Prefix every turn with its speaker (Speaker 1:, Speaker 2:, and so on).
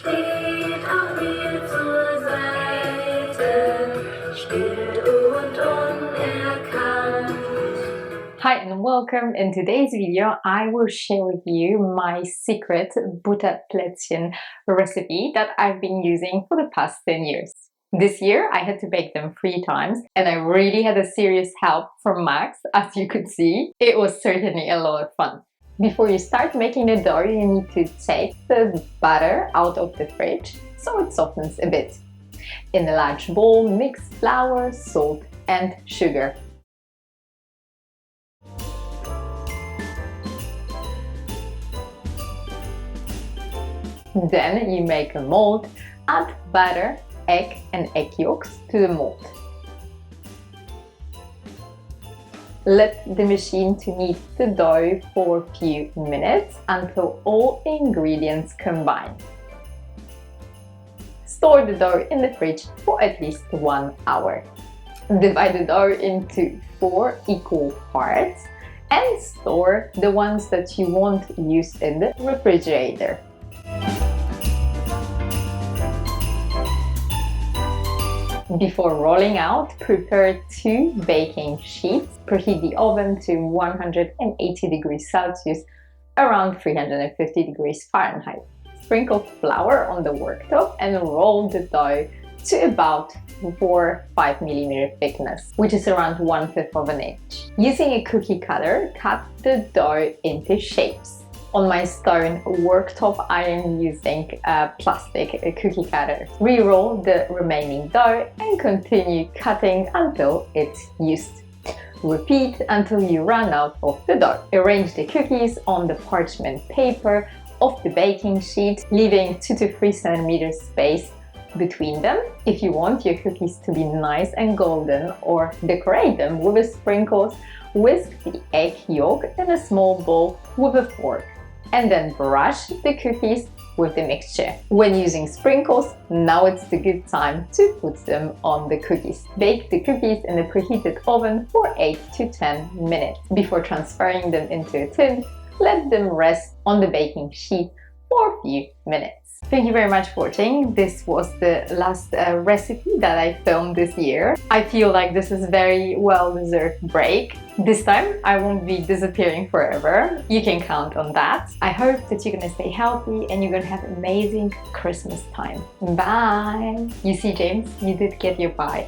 Speaker 1: steht auch mir zur Seite, still und unerkannt.
Speaker 2: Hi and welcome. In today's video, I will share with you my secret Butterpla tzchen recipe that I've been using for the past 10 years. This year, I had to bake them 3 times and I really had a serious help from Max, as you could see. It was certainly a lot of fun. Before you start making the dough, you need to take the butter out of the fridge so it softens a bit. In a large bowl, mix flour, salt and sugar. Then you make a mold, add butter, egg and egg yolks to the mold. Let the machine to knead the dough for a few minutes until all ingredients combine. Store the dough in the fridge for at least 1 hour. Divide the dough into 4 equal parts and store the ones that you won't use in the refrigerator. Before rolling out, prepare 2 baking sheets. Preheat the oven to 180 degrees Celsius, around 350 degrees Fahrenheit. Sprinkle flour on the worktop and roll the dough to about 4-5 millimeter thickness, which is around 1/5 of an inch. Using a cookie cutter, cut the dough into shapes. On my stone worktop, I am using a plastic cookie cutter. Re-roll the remaining dough and continue cutting until it's used. Repeat until you run out of the dough. Arrange the cookies on the parchment paper of the baking sheet, leaving 2 to 3 centimeters space between them. If you want your cookies to be nice and golden or decorate them with the sprinkles, whisk the egg yolk in a small bowl with a fork and then brush the cookies with the mixture. When using sprinkles, now it's the good time to put them on the cookies. Bake the cookies in a preheated oven for 8 to 10 minutes. Before transferring them into a tin, let them rest on the baking sheet for a few minutes. Thank you very much for watching. This was the last recipe that I filmed this year. I feel like this is a very well-deserved break. This time I won't be disappearing forever. You can count on that. I hope that you're gonna stay healthy and you're gonna have amazing Christmas time. Bye! You see, James, you did get your bye.